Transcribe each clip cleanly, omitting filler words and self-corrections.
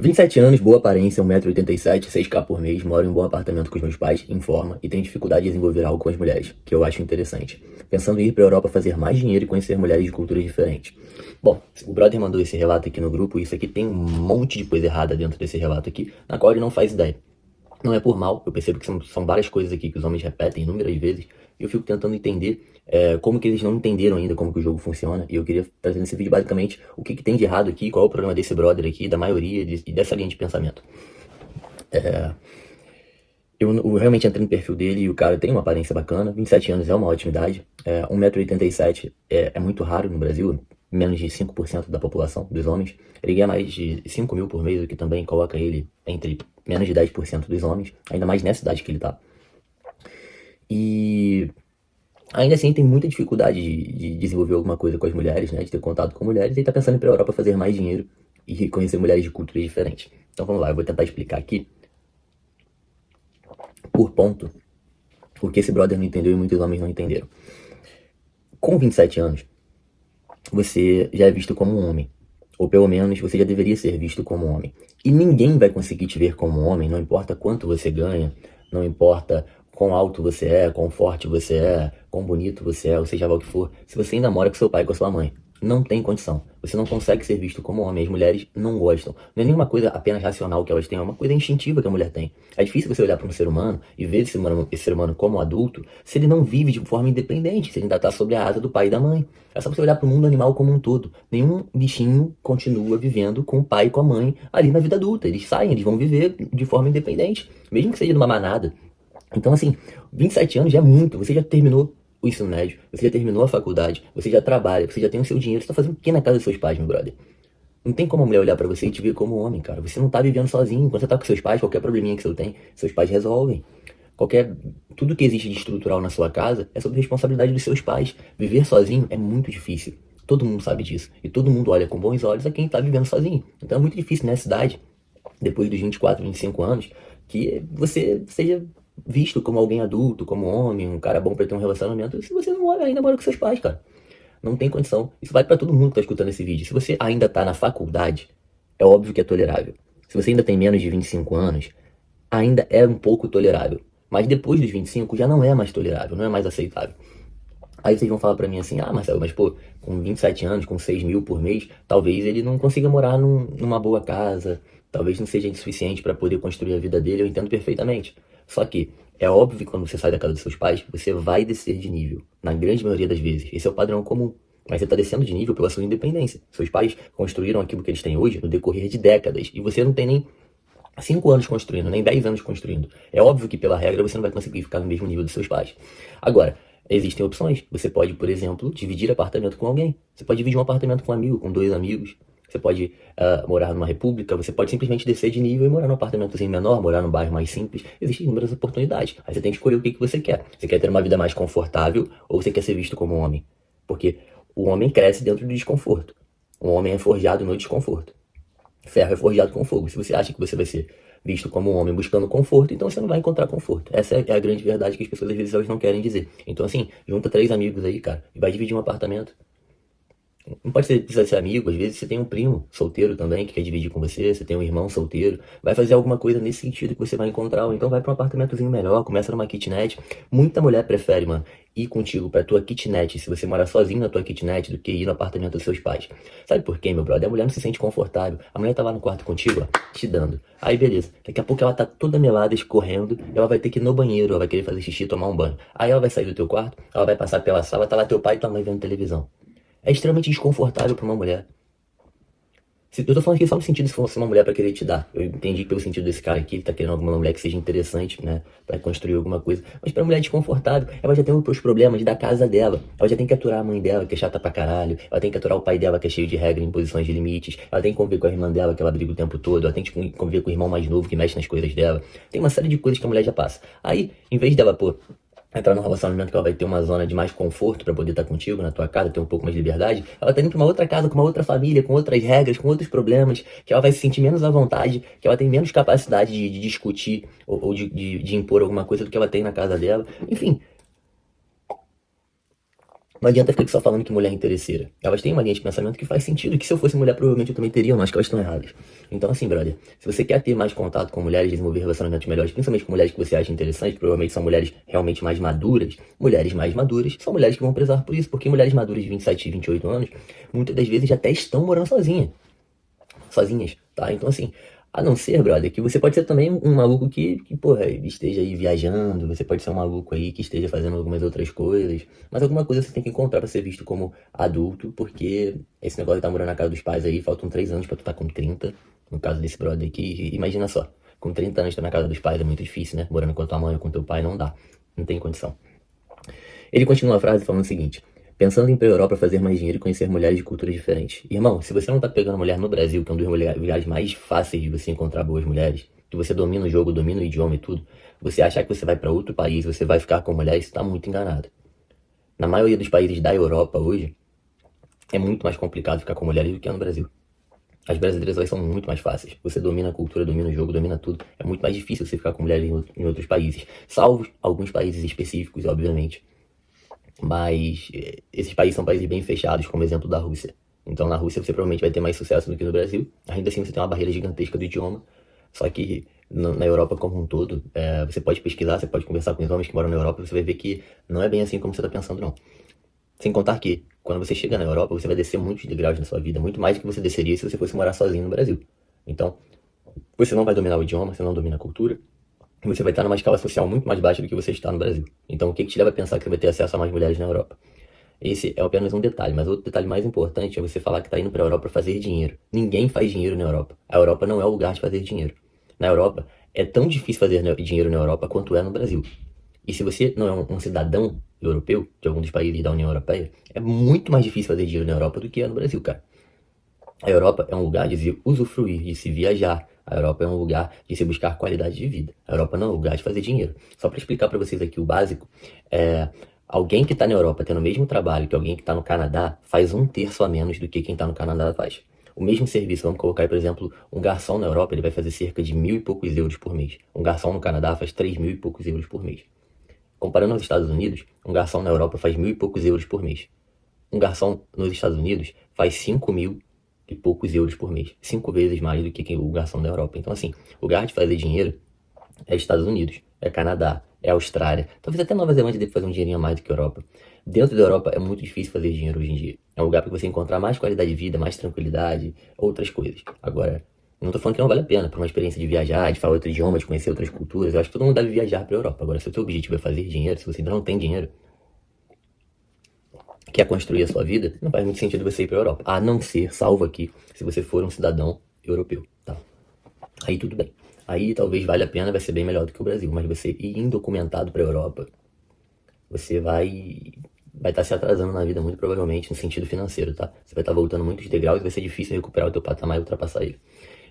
27 anos, boa aparência, 1,87 m, 6K por mês, moro em um bom apartamento com os meus pais, em forma, e tenho dificuldade de desenvolver algo com as mulheres, que eu acho interessante. Pensando em ir pra Europa fazer mais dinheiro e conhecer mulheres de culturas diferentes. Bom, o brother mandou esse relato aqui no grupo, e isso aqui tem um monte de coisa errada dentro desse relato aqui, na qual ele não faz ideia. Não é por mal, eu percebo que são várias coisas aqui que os homens repetem inúmeras vezes, e eu fico tentando entender como que eles não entenderam ainda como que o jogo funciona, e eu queria trazer nesse vídeo basicamente o que tem de errado aqui, qual é o problema desse brother aqui, da maioria e dessa linha de pensamento. Eu realmente entrei no perfil dele e o cara tem uma aparência bacana, 27 anos é uma ótima idade, 1,87 m é muito raro no Brasil, menos de 5% da população dos homens. Ele ganha mais de 5 mil por mês, o que também coloca ele entre menos de 10% dos homens, ainda mais nessa idade que ele tá. E ainda assim tem muita dificuldade de desenvolver alguma coisa com as mulheres, né, de ter contato com mulheres, e ele tá pensando em ir pra Europa fazer mais dinheiro e conhecer mulheres de culturas diferentes. Então vamos lá, eu vou tentar explicar aqui, por ponto, o que esse brother não entendeu e muitos homens não entenderam. Com 27 anos, você já é visto como um homem. Ou pelo menos você já deveria ser visto como um homem. E ninguém vai conseguir te ver como um homem, não importa quanto você ganha, não importa quão alto você é, quão forte você é, quão bonito você é, ou seja lá o que for, se você ainda mora com seu pai e com a sua mãe. Não tem condição. Você não consegue ser visto como homem. As mulheres não gostam. Não é nenhuma coisa apenas racional que elas têm, é uma coisa instintiva que a mulher tem. É difícil você olhar para um ser humano e ver esse ser humano como adulto se ele não vive de forma independente, se ele ainda está sob a asa do pai e da mãe. É só você olhar para o mundo animal como um todo. Nenhum bichinho continua vivendo com o pai e com a mãe ali na vida adulta. Eles saem, eles vão viver de forma independente, mesmo que seja numa manada. Então, assim, 27 anos já é muito. Você já terminou o ensino médio, você já terminou a faculdade, você já trabalha, você já tem o seu dinheiro, você tá fazendo o que na casa dos seus pais, meu brother? Não tem como a mulher olhar pra você e te ver como homem, cara. Você não tá vivendo sozinho. Quando você tá com seus pais, qualquer probleminha que você tem, seus pais resolvem. Qualquer, tudo que existe de estrutural na sua casa é sob responsabilidade dos seus pais. Viver sozinho é muito difícil. Todo mundo sabe disso. E todo mundo olha com bons olhos a quem tá vivendo sozinho. Então é muito difícil nessa idade, depois dos 24, 25 anos, que você seja visto como alguém adulto, como homem, um cara bom pra ter um relacionamento, se você não mora, ainda mora com seus pais, cara. Não tem condição. Isso vai pra todo mundo que tá escutando esse vídeo. Se você ainda tá na faculdade, é óbvio que é tolerável. Se você ainda tem menos de 25 anos, ainda é um pouco tolerável. Mas depois dos 25 já não é mais tolerável, não é mais aceitável. Aí vocês vão falar pra mim assim, ah, Marcelo, mas pô, com 27 anos, com 6 mil por mês, talvez ele não consiga morar numa boa casa, talvez não seja suficiente pra poder construir a vida dele, eu entendo perfeitamente. Só que é óbvio que quando você sai da casa dos seus pais, você vai descer de nível, na grande maioria das vezes. Esse é o padrão comum. Mas você tá descendo de nível pela sua independência. Seus pais construíram aquilo que eles têm hoje no decorrer de décadas, e você não tem nem 5 anos construindo, nem 10 anos construindo. É óbvio que, pela regra, você não vai conseguir ficar no mesmo nível dos seus pais. Agora, existem opções. Você pode, por exemplo, dividir apartamento com alguém. Você pode dividir um apartamento com um amigo, com dois amigos. Você pode morar numa república, você pode simplesmente descer de nível e morar num apartamentozinho menor, morar num bairro mais simples. Existem inúmeras oportunidades. Aí você tem que escolher o que você quer. Você quer ter uma vida mais confortável ou você quer ser visto como um homem? Porque o homem cresce dentro do desconforto. O homem é forjado no desconforto. Ferro é forjado com fogo. Se você acha que você vai ser visto como um homem buscando conforto, então você não vai encontrar conforto. Essa é a grande verdade que as pessoas às vezes elas não querem dizer. Então assim, junta 3 amigos aí, cara, e vai dividir um apartamento. Não pode ser, precisa ser amigo, às vezes você tem um primo solteiro também que quer dividir com você, você tem um irmão solteiro, vai fazer alguma coisa nesse sentido que você vai encontrar, ou então vai pra um apartamentozinho melhor, começa numa kitnet. Muita mulher prefere, mano, ir contigo pra tua kitnet, se você morar sozinho na tua kitnet, do que ir no apartamento dos seus pais. Sabe por quê, meu brother? A mulher não se sente confortável, a mulher tá lá no quarto contigo, ó, te dando. Aí beleza, daqui a pouco ela tá toda melada, escorrendo, ela vai ter que ir no banheiro, ela vai querer fazer xixi, tomar um banho. Aí ela vai sair do teu quarto, ela vai passar pela sala, tá lá teu pai e tua mãe vendo televisão. É extremamente desconfortável pra uma mulher. Eu tô falando aqui só no sentido de se fosse uma mulher pra querer te dar. Eu entendi pelo sentido desse cara aqui, ele tá querendo alguma mulher que seja interessante, né? Pra construir alguma coisa. Mas pra mulher desconfortável, ela já tem os problemas da casa dela. Ela já tem que aturar a mãe dela, que é chata pra caralho. Ela tem que aturar o pai dela, que é cheio de regras, imposições de limites. Ela tem que conviver com a irmã dela, que ela briga o tempo todo. Ela tem que conviver com o irmão mais novo, que mexe nas coisas dela. Tem uma série de coisas que a mulher já passa. Aí, em vez dela, pô, entrar num relacionamento que ela vai ter uma zona de mais conforto pra poder estar contigo na tua casa, ter um pouco mais de liberdade, ela tá indo pra uma outra casa, com uma outra família, com outras regras, com outros problemas, que ela vai se sentir menos à vontade, que ela tem menos capacidade de discutir ou de impor alguma coisa do que ela tem na casa dela. Enfim, Não adianta ficar só falando que mulher é interesseira. Elas têm uma linha de pensamento que faz sentido, que se eu fosse mulher, provavelmente eu também teria, mas que elas estão erradas. Então, assim, brother, se você quer ter mais contato com mulheres, desenvolver relacionamentos melhores, principalmente com mulheres que você acha interessantes, provavelmente são mulheres realmente mais maduras, mulheres mais maduras são mulheres que vão prezar por isso, porque mulheres maduras de 27 e 28 anos, muitas das vezes já até estão morando sozinhas, tá? Então, assim, a não ser, brother, que você pode ser também um maluco que, porra, esteja aí viajando, você pode ser um maluco aí que esteja fazendo algumas outras coisas, mas alguma coisa você tem que encontrar pra ser visto como adulto, porque esse negócio de tá morando na casa dos pais aí, faltam 3 anos pra tu tá com 30, no caso desse brother aqui, imagina só, com 30 anos tá na casa dos pais é muito difícil, né? Morando com a tua mãe ou com teu pai não dá, não tem condição. Ele continua a frase falando o seguinte: pensando em ir pra Europa fazer mais dinheiro e conhecer mulheres de culturas diferentes. Irmão, se você não tá pegando mulher no Brasil, que é um dos lugares mais fáceis de você encontrar boas mulheres, que você domina o jogo, domina o idioma e tudo, você achar que você vai pra outro país, você vai ficar com mulheres, você tá muito enganado. Na maioria dos países da Europa hoje, é muito mais complicado ficar com mulheres do que é no Brasil. As brasileiras elas são muito mais fáceis. Você domina a cultura, domina o jogo, domina tudo. É muito mais difícil você ficar com mulheres em outros países. Salvo alguns países específicos, obviamente. Mas esses países são países bem fechados, como exemplo da Rússia. Então na Rússia você provavelmente vai ter mais sucesso do que no Brasil. Ainda assim você tem uma barreira gigantesca do idioma. Só que na Europa como um todo, você pode pesquisar, você pode conversar com os homens que moram na Europa, você vai ver que não é bem assim como você está pensando, não. Sem contar que, quando você chega na Europa, você vai descer muitos degraus na sua vida, muito mais do que você desceria se você fosse morar sozinho no Brasil. Então, você não vai dominar o idioma, você não domina a cultura, e você vai estar numa escala social muito mais baixa do que você está no Brasil. Então, o que te leva a pensar que você vai ter acesso a mais mulheres na Europa? Esse é apenas um detalhe, mas outro detalhe mais importante é você falar que está indo para a Europa para fazer dinheiro. Ninguém faz dinheiro na Europa. A Europa não é o lugar de fazer dinheiro. Na Europa, é tão difícil fazer dinheiro na Europa quanto é no Brasil. E se você não é um cidadão europeu, de algum dos países da União Europeia, é muito mais difícil fazer dinheiro na Europa do que é no Brasil, cara. A Europa é um lugar de se usufruir, de se viajar. A Europa é um lugar de se buscar qualidade de vida. A Europa não é um lugar de fazer dinheiro. Só para explicar para vocês aqui o básico, alguém que está na Europa tendo o mesmo trabalho que alguém que está no Canadá faz 1/3 a menos do que quem está no Canadá faz. O mesmo serviço, vamos colocar aí, por exemplo, um garçom na Europa, ele vai fazer cerca de 1.000 e poucos euros por mês. Um garçom no Canadá faz 3.000 e poucos euros por mês. Comparando aos Estados Unidos, um garçom na Europa faz 1.000 e poucos euros por mês. Um garçom nos Estados Unidos faz 5.000 e poucos euros por mês. 5 vezes mais do que o garçom da Europa. Então, assim, o lugar de fazer dinheiro é Estados Unidos, é Canadá, é Austrália. Talvez até Nova Zelândia deve fazer um dinheirinho a mais do que a Europa. Dentro da Europa é muito difícil fazer dinheiro hoje em dia. É um lugar para você encontrar mais qualidade de vida, mais tranquilidade, outras coisas. Agora, não tô falando que não vale a pena, por uma experiência de viajar, de falar outro idioma, de conhecer outras culturas. Eu acho que todo mundo deve viajar pra Europa. Agora, se o seu objetivo é fazer dinheiro, se você ainda não tem dinheiro, quer construir a sua vida, não faz muito sentido você ir pra Europa. A não ser, salvo aqui, se você for um cidadão europeu, tá? Aí tudo bem. Aí talvez valha a pena, vai ser bem melhor do que o Brasil. Mas você ir indocumentado pra Europa, você vai estar se atrasando na vida muito provavelmente no sentido financeiro, tá? Você vai estar voltando muitos degraus e vai ser difícil recuperar o teu patamar e ultrapassar ele.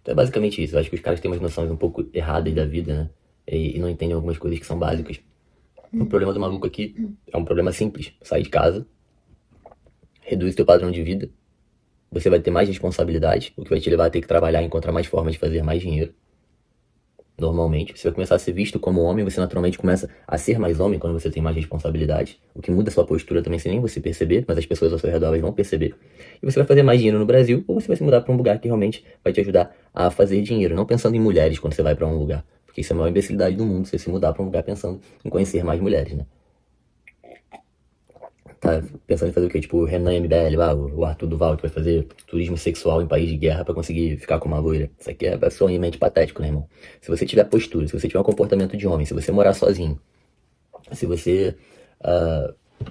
Então é basicamente isso. Eu acho que os caras têm umas noções um pouco erradas da vida, né? E não entendem algumas coisas que são básicas. O problema do maluco aqui é um problema simples. Sai de casa, reduz teu padrão de vida, você vai ter mais responsabilidade, o que vai te levar a ter que trabalhar e encontrar mais formas de fazer mais dinheiro. Normalmente, você vai começar a ser visto como homem, você naturalmente começa a ser mais homem quando você tem mais responsabilidade, o que muda a sua postura também sem nem você perceber, mas as pessoas ao seu redor vão perceber. E você vai fazer mais dinheiro no Brasil, ou você vai se mudar para um lugar que realmente vai te ajudar a fazer dinheiro, não pensando em mulheres quando você vai para um lugar, porque isso é a maior imbecilidade do mundo, você se mudar para um lugar pensando em conhecer mais mulheres, né? Tá pensando em fazer o quê? Tipo o Renan MBL lá, o Arthur Duval, que vai fazer turismo sexual em país de guerra pra conseguir ficar com uma loira. Isso aqui é somente patético, né, irmão? Se você tiver postura, se você tiver um comportamento de homem, se você morar sozinho, se você,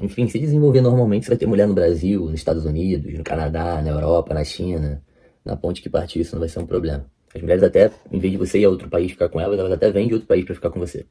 enfim, se desenvolver normalmente, você vai ter mulher no Brasil, nos Estados Unidos, no Canadá, na Europa, na China, na ponte que partir, isso não vai ser um problema. As mulheres até, em vez de você ir a outro país ficar com elas até vêm de outro país pra ficar com você.